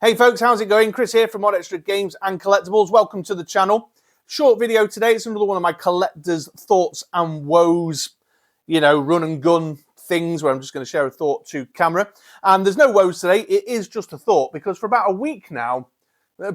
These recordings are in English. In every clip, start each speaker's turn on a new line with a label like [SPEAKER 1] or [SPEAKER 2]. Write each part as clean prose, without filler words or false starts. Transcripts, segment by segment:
[SPEAKER 1] Hey folks, how's it going? Chris here from Extra Games and Collectibles. Welcome to the channel. Short video today. It's another one of my collector's thoughts and woes, run and gun things where I'm just going to share a thought to camera. And there's no woes today. It is just a thought because for about a week now,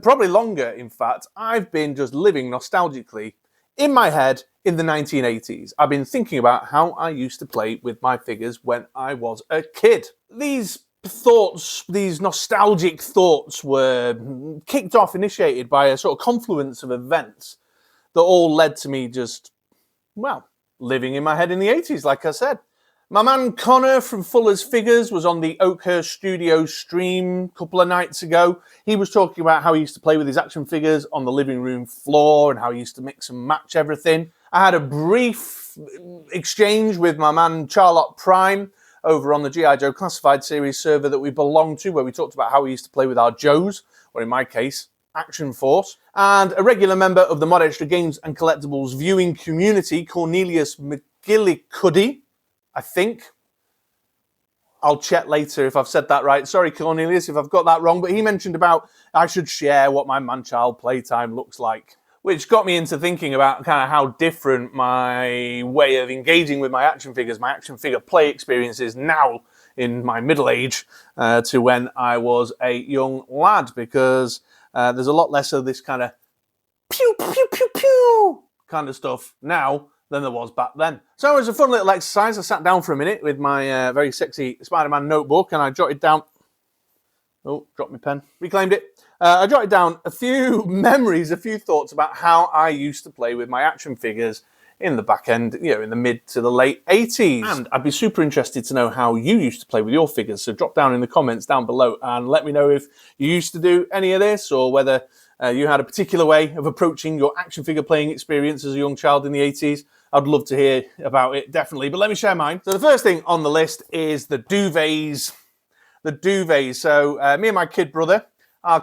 [SPEAKER 1] probably longer in fact, I've been just living nostalgically in my head in the 1980s. I've been thinking about how I used to play with my figures when I was a kid. These thoughts, these nostalgic thoughts were kicked off, initiated by a sort of confluence of events that all led to me just, living in my head in the 80s, like I said. My man Conor from Fuller's Figures was on the OakhurstStudios stream a couple of nights ago. He was talking about how he used to play with his action figures on the living room floor and how he used to mix and match everything. I had a brief exchange with my man Charlotte Prime over on the G.I. Joe Classified Series server that we belong to, where we talked about how we used to play with our Joes, or in my case, Action Force. And a regular member of the Mod Extra Games and Collectibles viewing community, Cornelius McGillicuddy, I think. I'll check later if I've said that right. Sorry, Cornelius, if I've got that wrong. But he mentioned about I should share what my man-child playtime looks like, which got me into thinking about kind of how different my way of engaging with my action figures, my action figure play experience is now in my middle age to when I was a young lad, because there's a lot less of this kind of pew, pew, pew, pew kind of stuff now than there was back then. So it was a fun little exercise. I sat down for a minute with my very sexy Spider-Man notebook and I jotted down... Oh, dropped my pen. Reclaimed it. I jotted down a few memories, a few thoughts about how I used to play with my action figures in the back end, in the mid to the late 80s. And I'd be super interested to know how you used to play with your figures. So drop down in the comments down below and let me know if you used to do any of this or whether you had a particular way of approaching your action figure playing experience as a young child in the 80s. I'd love to hear about it, definitely. But let me share mine. So the first thing on the list is the duvets. The duvets. So me and my kid brother,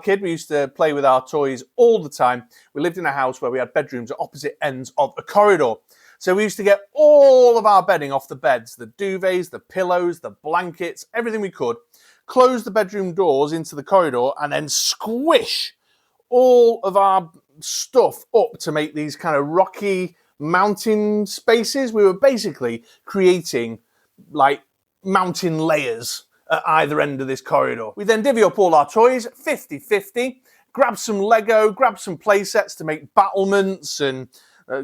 [SPEAKER 1] we used to play with our toys all the time. We lived in a house where we had bedrooms at opposite ends of a corridor. So we used to get all of our bedding off the beds, the duvets, the pillows, the blankets, everything we could, close the bedroom doors into the corridor and then squish all of our stuff up to make these kind of rocky mountain spaces. We were basically creating like mountain layers at either end of this corridor. We then divvy up all our toys, 50-50, grab some Lego, grab some play sets to make battlements and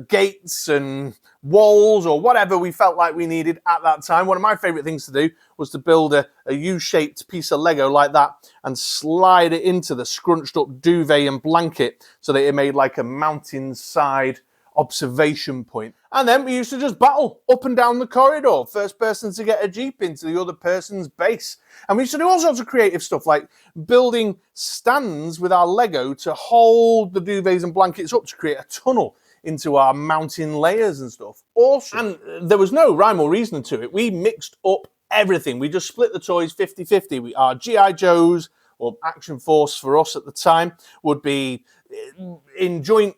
[SPEAKER 1] gates and walls or whatever we felt like we needed at that time. One of my favourite things to do was to build a U-shaped piece of Lego like that and slide it into the scrunched up duvet and blanket so that it made like a mountainside observation point. And then we used to just battle up and down the corridor. First person to get a Jeep into the other person's base. And we used to do all sorts of creative stuff like building stands with our Lego to hold the duvets and blankets up to create a tunnel into our mountain layers and stuff. Awesome. And there was no rhyme or reason to it. We mixed up everything. We just split the toys 50-50. Our G.I. Joes, or Action Force for us at the time, would be in joint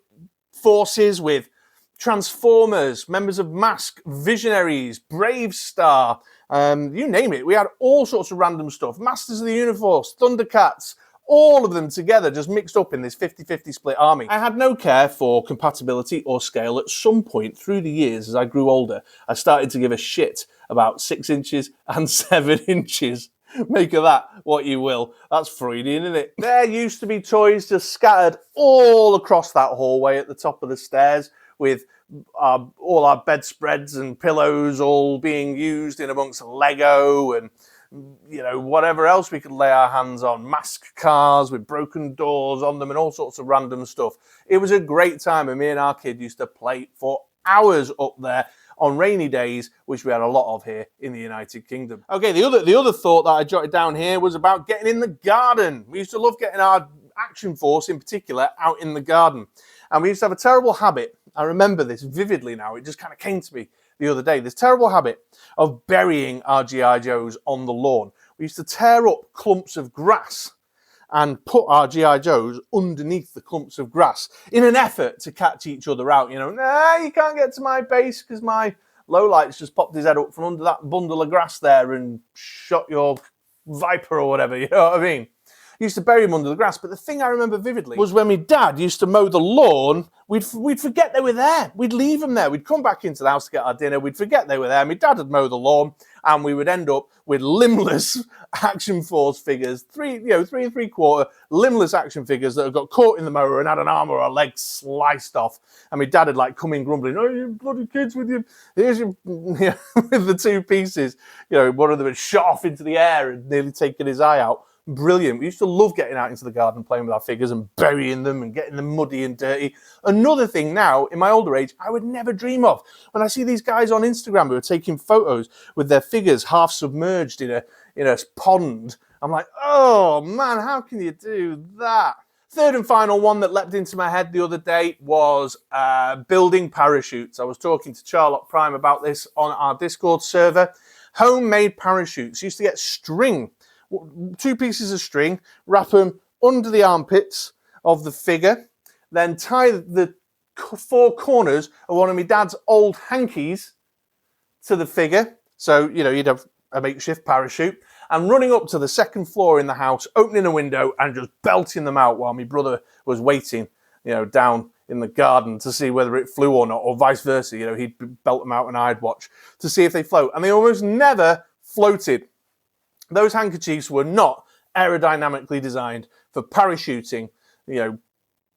[SPEAKER 1] forces with Transformers, members of Mask, Visionaries, Brave Star, you name it. We had all sorts of random stuff. Masters of the Universe, Thundercats, all of them together just mixed up in this 50-50 split army. I had no care for compatibility or scale. At some point through the years as I grew older, I started to give a shit about 6 inches and 7 inches. Make of that what you will. That's Freudian, isn't it? There used to be toys just scattered all across that hallway at the top of the stairs with all our bedspreads and pillows all being used in amongst Lego and whatever else we could lay our hands on. Mask cars with broken doors on them and all sorts of random stuff. It was a great time and me and our kid used to play for hours up there on rainy days, which we had a lot of here in the United Kingdom. Okay, the other thought that I jotted down here was about getting in the garden. We used to love getting our Action Force in particular out in the garden. And we used to have a terrible habit. I remember this vividly now. It just kind of came to me the other day. This terrible habit of burying our G.I. Joes on the lawn. We used to tear up clumps of grass and put our G.I. Joes underneath the clumps of grass in an effort to catch each other out. Nah, you can't get to my base because my lowlight's just popped his head up from under that bundle of grass there and shot your Viper or whatever, you know what I mean? used to bury them under the grass. But the thing I remember vividly was when my dad used to mow the lawn, we'd forget they were there. We'd leave them there. We'd come back into the house to get our dinner. We'd forget they were there. My dad would mow the lawn, and we would end up with limbless Action Force figures, 3 3¾ limbless action figures that had got caught in the mower and had an arm or a leg sliced off. And my dad had like come in grumbling, "Oh, you bloody kids with your, here's your," with the 2 pieces. One of them had shot off into the air and nearly taken his eye out. Brilliant. We used to love getting out into the garden, playing with our figures and burying them and getting them muddy and dirty. Another thing now, in my older age, I would never dream of. When I see these guys on Instagram who are taking photos with their figures half submerged in a pond, I'm like, oh man, how can you do that? Third and final one that leapt into my head the other day was building parachutes. I was talking to Charlotte Prime about this on our Discord server. Homemade parachutes. Used to get string, 2 pieces of string, wrap them under the armpits of the figure, then tie the 4 corners of one of my dad's old hankies to the figure. So, you'd have a makeshift parachute, and running up to the 2nd floor in the house, opening a window and just belting them out while my brother was waiting, down in the garden to see whether it flew or not, or vice versa. He'd belt them out and I'd watch to see if they float. And they almost never floated. Those handkerchiefs were not aerodynamically designed for parachuting, 3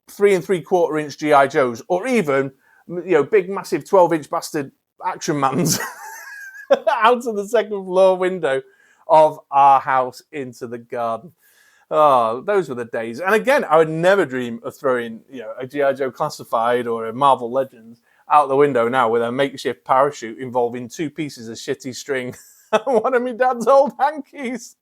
[SPEAKER 1] 3/4 inch G.I. Joes, or even, big, massive 12-inch bastard action mans out of the 2nd floor window of our house into the garden. Oh, those were the days. And again, I would never dream of throwing, a G.I. Joe Classified or a Marvel Legends out the window now with a makeshift parachute involving 2 pieces of shitty string and one of my dad's old hankies.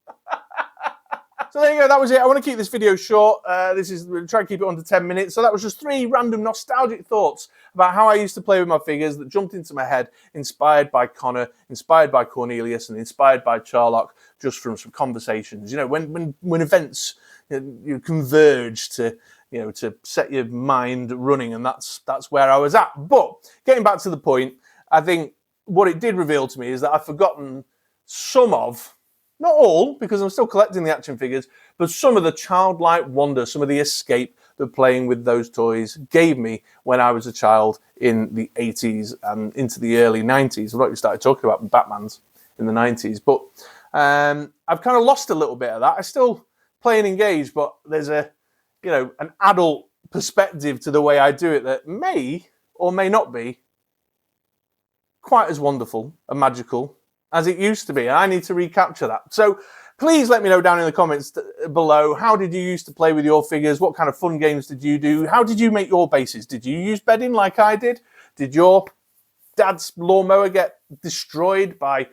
[SPEAKER 1] So there you go, that was it. I want to keep this video short. We'll try and keep it under 10 minutes. So that was just 3 random nostalgic thoughts about how I used to play with my figures that jumped into my head, inspired by Conor, inspired by Cornelius, and inspired by Charlock, just from some conversations. When events you converge to set your mind running, and that's where I was at. But getting back to the point, I think what it did reveal to me is that I've forgotten some of, not all, because I'm still collecting the action figures, but some of the childlike wonder, some of the escape that playing with those toys gave me when I was a child in the 80s and into the early 90s. I've already started talking about Batmans in the 90s, but I've kind of lost a little bit of that. I still play and engage, but there's an adult perspective to the way I do it that may or may not be quite as wonderful and magical as it used to be. I need to recapture that. So please let me know down in the comments below, how did you used to play with your figures? What kind of fun games did you do? How did you make your bases? Did you use bedding like I did? Did your dad's lawnmower get destroyed by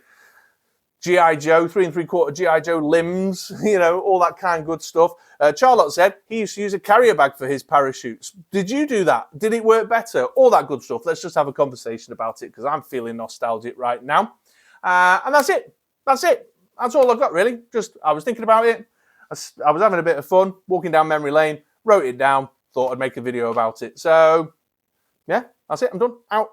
[SPEAKER 1] G.I. Joe, 3 3/4 G.I. Joe limbs, all that kind of good stuff? Charlotte said he used to use a carrier bag for his parachutes. Did you do that? Did it work better? All that good stuff. Let's just have a conversation about it, because I'm feeling nostalgic right now. And that's it. That's all I've got, really. I was thinking about it. I was having a bit of fun, walking down memory lane, wrote it down, thought I'd make a video about it. So, yeah, that's it. I'm done. Out.